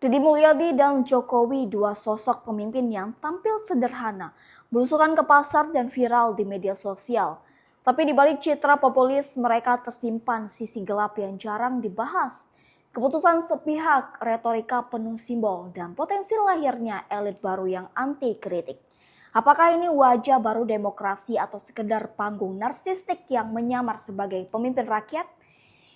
Deddy Mulyadi dan Jokowi, dua sosok pemimpin yang tampil sederhana, belusukan ke pasar dan viral di media sosial. Tapi di balik citra populis, mereka tersimpan sisi gelap yang jarang dibahas. Keputusan sepihak, retorika penuh simbol, dan potensi lahirnya elit baru yang anti kritik. Apakah ini wajah baru demokrasi atau sekedar panggung narsistik yang menyamar sebagai pemimpin rakyat?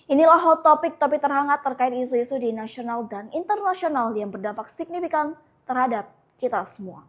Inilah hot topik terhangat terkait isu-isu di nasional dan internasional yang berdampak signifikan terhadap kita semua.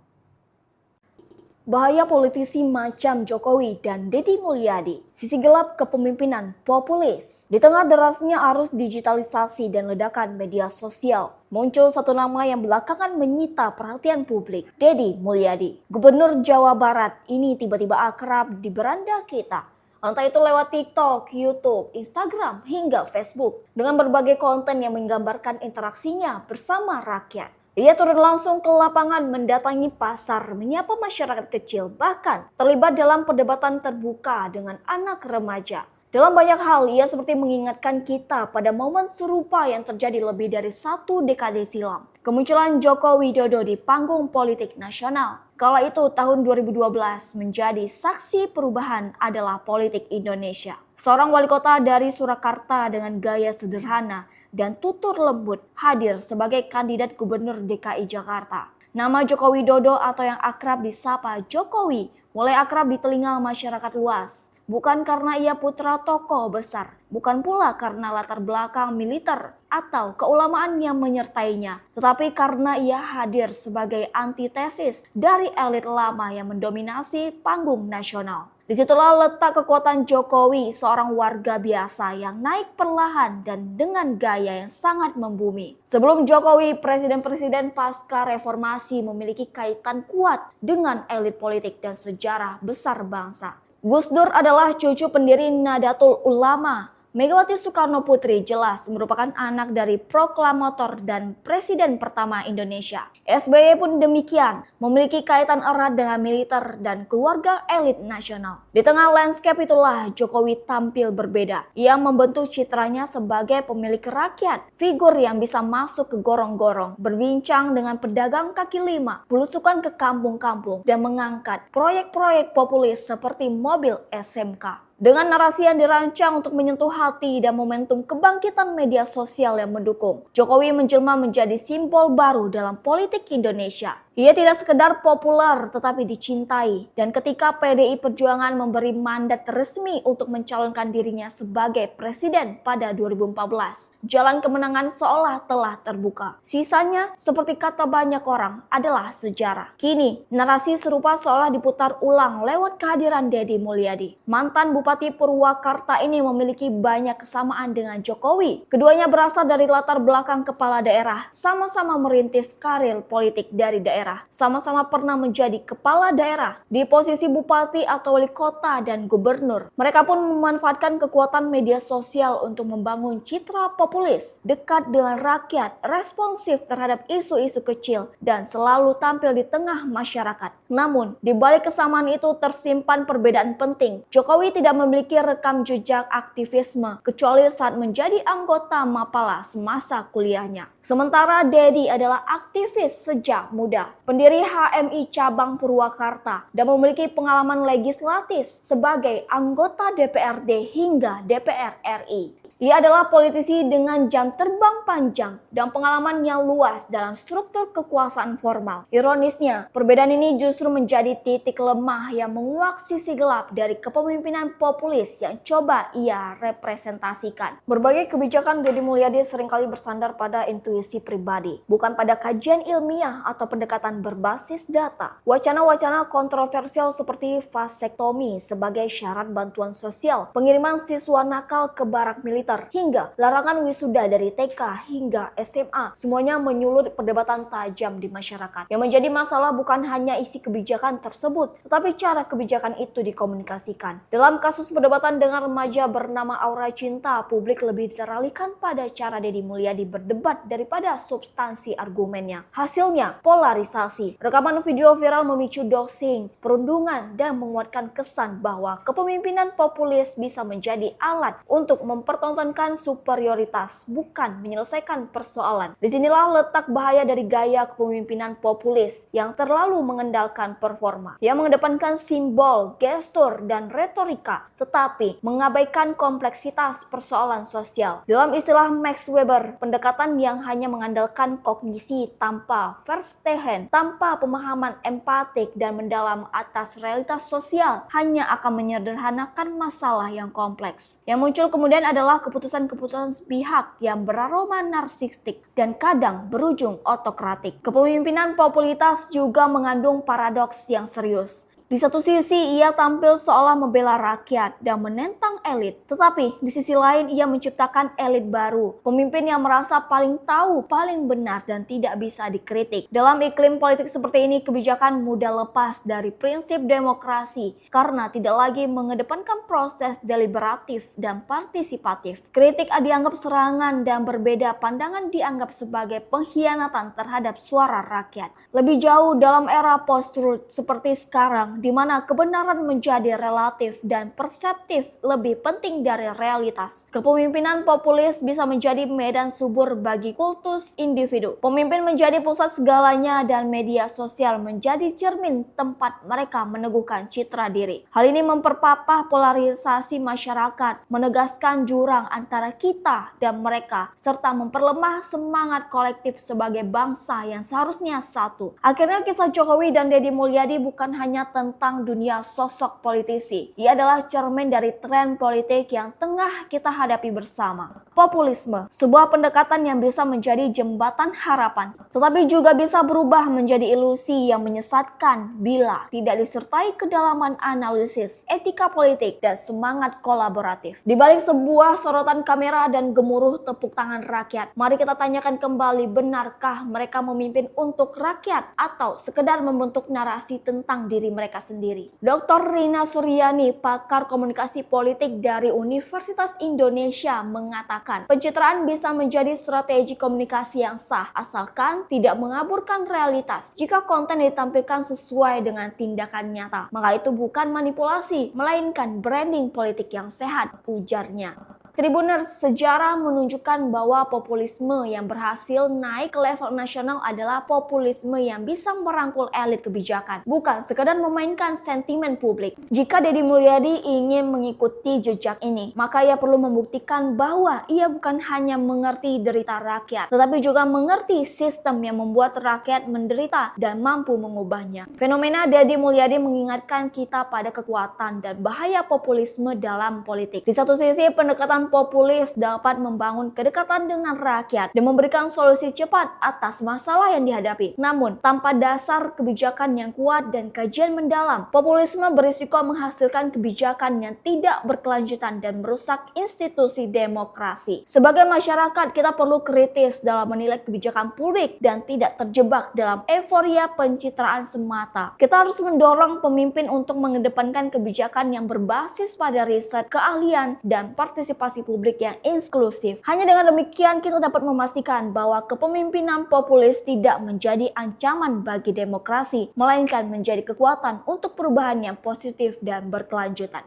Bahaya politisi macam Jokowi dan Deddy Mulyadi, sisi gelap kepemimpinan populis. Di tengah derasnya arus digitalisasi dan ledakan media sosial, muncul satu nama yang belakangan menyita perhatian publik, Deddy Mulyadi. Gubernur Jawa Barat ini tiba-tiba akrab di beranda kita. Entah itu lewat TikTok, YouTube, Instagram, hingga Facebook. Dengan berbagai konten yang menggambarkan interaksinya bersama rakyat. Ia turun langsung ke lapangan mendatangi pasar, menyapa masyarakat kecil, bahkan terlibat dalam perdebatan terbuka dengan anak remaja. Dalam banyak hal, ia seperti mengingatkan kita pada momen serupa yang terjadi lebih dari 1 dekade silam. Kemunculan Joko Widodo di panggung politik nasional. Kala itu tahun 2012 menjadi saksi perubahan adalah politik Indonesia. Seorang wali kota dari Surakarta dengan gaya sederhana dan tutur lembut hadir sebagai kandidat gubernur DKI Jakarta. Nama Joko Widodo atau yang akrab disapa Jokowi mulai akrab di telinga masyarakat luas. Bukan karena ia putra tokoh besar, bukan pula karena latar belakang militer atau keulamaan yang menyertainya, tetapi karena ia hadir sebagai antitesis dari elit lama yang mendominasi panggung nasional. Disitulah letak kekuatan Jokowi, seorang warga biasa yang naik perlahan dan dengan gaya yang sangat membumi. Sebelum Jokowi, presiden-presiden pasca reformasi memiliki kaitan kuat dengan elit politik dan sejarah besar bangsa. Gus Dur adalah cucu pendiri Nahdlatul Ulama. Megawati Soekarno Putri jelas merupakan anak dari proklamator dan presiden pertama Indonesia. SBY pun demikian, memiliki kaitan erat dengan militer dan keluarga elit nasional. Di tengah landscape itulah Jokowi tampil berbeda. Ia membentuk citranya sebagai pemilik rakyat, figur yang bisa masuk ke gorong-gorong, berbincang dengan pedagang kaki lima, belusukan ke kampung-kampung, dan mengangkat proyek-proyek populis seperti mobil SMK. Dengan narasi yang dirancang untuk menyentuh hati dan momentum kebangkitan media sosial yang mendukung, Jokowi menjelma menjadi simbol baru dalam politik Indonesia. Ia tidak sekedar populer tetapi dicintai, dan ketika PDI Perjuangan memberi mandat resmi untuk mencalonkan dirinya sebagai presiden pada 2014, jalan kemenangan seolah telah terbuka. Sisanya, seperti kata banyak orang, adalah sejarah. Kini, narasi serupa seolah diputar ulang lewat kehadiran Deddy Mulyadi. Mantan Bupati Purwakarta ini memiliki banyak kesamaan dengan Jokowi. Keduanya berasal dari latar belakang kepala daerah, sama-sama merintis karir politik dari daerah. Sama-sama pernah menjadi kepala daerah di posisi bupati atau wali kota dan gubernur. Mereka pun memanfaatkan kekuatan media sosial untuk membangun citra populis, dekat dengan rakyat, responsif terhadap isu-isu kecil, dan selalu tampil di tengah masyarakat. Namun, di balik kesamaan itu tersimpan perbedaan penting. Jokowi tidak memiliki rekam jejak aktivisme kecuali saat menjadi anggota Mapala semasa kuliahnya. Sementara Deddy adalah aktivis sejak muda, pendiri HMI cabang Purwakarta, dan memiliki pengalaman legislatif sebagai anggota DPRD hingga DPR RI. Ia adalah politisi dengan jam terbang panjang dan pengalaman yang luas dalam struktur kekuasaan formal. Ironisnya, perbedaan ini justru menjadi titik lemah yang menguak sisi gelap dari kepemimpinan populis yang coba ia representasikan. Berbagai kebijakan Deddy Mulyadi seringkali bersandar pada intuisi pribadi, bukan pada kajian ilmiah atau pendekatan berbasis data. Wacana-wacana kontroversial seperti vasektomi sebagai syarat bantuan sosial, pengiriman siswa nakal ke barak militer, hingga larangan wisuda dari TK hingga SMA, semuanya menyulut perdebatan tajam di masyarakat. Yang menjadi masalah bukan hanya isi kebijakan tersebut, tetapi cara kebijakan itu dikomunikasikan. Dalam kasus perdebatan dengan remaja bernama Aura Cinta, publik lebih teralihkan pada cara Deddy Mulyadi berdebat daripada substansi argumennya. Hasilnya, polarisasi. digitalisasi. Rekaman video viral memicu doxing, perundungan, dan menguatkan kesan bahwa kepemimpinan populis bisa menjadi alat untuk mempertontonkan superioritas, bukan menyelesaikan persoalan. Disinilah letak bahaya dari gaya kepemimpinan populis yang terlalu mengendalikan performa, yang mengedepankan simbol, gestur, dan retorika, tetapi mengabaikan kompleksitas persoalan sosial. Dalam istilah Max Weber, pendekatan yang hanya mengandalkan kognisi tanpa verstehen, tanpa pemahaman empatik dan mendalam atas realitas sosial, hanya akan menyederhanakan masalah yang kompleks. Yang muncul kemudian adalah keputusan-keputusan sepihak yang beraroma narsistik dan kadang berujung otokratik. Kepemimpinan populitas juga mengandung paradoks yang serius. Di satu sisi, ia tampil seolah membela rakyat dan menentang elit. Tetapi, di sisi lain, ia menciptakan elit baru. Pemimpin yang merasa paling tahu, paling benar, dan tidak bisa dikritik. Dalam iklim politik seperti ini, kebijakan mudah lepas dari prinsip demokrasi karena tidak lagi mengedepankan proses deliberatif dan partisipatif. Kritik dianggap serangan dan berbeda pandangan dianggap sebagai pengkhianatan terhadap suara rakyat. Lebih jauh dalam era post-truth seperti sekarang, di mana kebenaran menjadi relatif dan perseptif lebih penting dari realitas. Kepemimpinan populis bisa menjadi medan subur bagi kultus individu. Pemimpin menjadi pusat segalanya dan media sosial menjadi cermin tempat mereka meneguhkan citra diri. Hal ini memperpapah polarisasi masyarakat, menegaskan jurang antara kita dan mereka, serta memperlemah semangat kolektif sebagai bangsa yang seharusnya satu. Akhirnya kisah Jokowi dan Deddy Mulyadi bukan hanya tentang dunia sosok politisi. Ia adalah cermin dari tren politik yang tengah kita hadapi bersama. Populisme, sebuah pendekatan yang bisa menjadi jembatan harapan, tetapi juga bisa berubah menjadi ilusi yang menyesatkan bila tidak disertai kedalaman analisis, etika politik, dan semangat kolaboratif. Di balik sebuah sorotan kamera dan gemuruh tepuk tangan rakyat, mari kita tanyakan kembali, benarkah mereka memimpin untuk rakyat atau sekedar membentuk narasi tentang diri mereka sendiri? Dr. Rina Suryani, pakar komunikasi politik dari Universitas Indonesia, mengatakan pencitraan bisa menjadi strategi komunikasi yang sah asalkan tidak mengaburkan realitas. Jika konten ditampilkan sesuai dengan tindakan nyata, maka itu bukan manipulasi, melainkan branding politik yang sehat, ujarnya. Tribuners, sejarah menunjukkan bahwa populisme yang berhasil naik ke level nasional adalah populisme yang bisa merangkul elit kebijakan, bukan sekadar memainkan sentimen publik. Jika Deddy Mulyadi ingin mengikuti jejak ini, maka ia perlu membuktikan bahwa ia bukan hanya mengerti derita rakyat, tetapi juga mengerti sistem yang membuat rakyat menderita dan mampu mengubahnya. Fenomena Deddy Mulyadi mengingatkan kita pada kekuatan dan bahaya populisme dalam politik. Di satu sisi, pendekatan populis dapat membangun kedekatan dengan rakyat dan memberikan solusi cepat atas masalah yang dihadapi. Namun, tanpa dasar kebijakan yang kuat dan kajian mendalam, populisme berisiko menghasilkan kebijakan yang tidak berkelanjutan dan merusak institusi demokrasi. Sebagai masyarakat, kita perlu kritis dalam menilai kebijakan publik dan tidak terjebak dalam euforia pencitraan semata. Kita harus mendorong pemimpin untuk mengedepankan kebijakan yang berbasis pada riset, keahlian, dan partisipasi publik yang inklusif. Hanya dengan demikian kita dapat memastikan bahwa kepemimpinan populis tidak menjadi ancaman bagi demokrasi, melainkan menjadi kekuatan untuk perubahan yang positif dan berkelanjutan.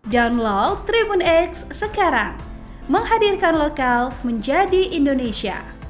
Download Tribun X sekarang, menghadirkan lokal menjadi Indonesia.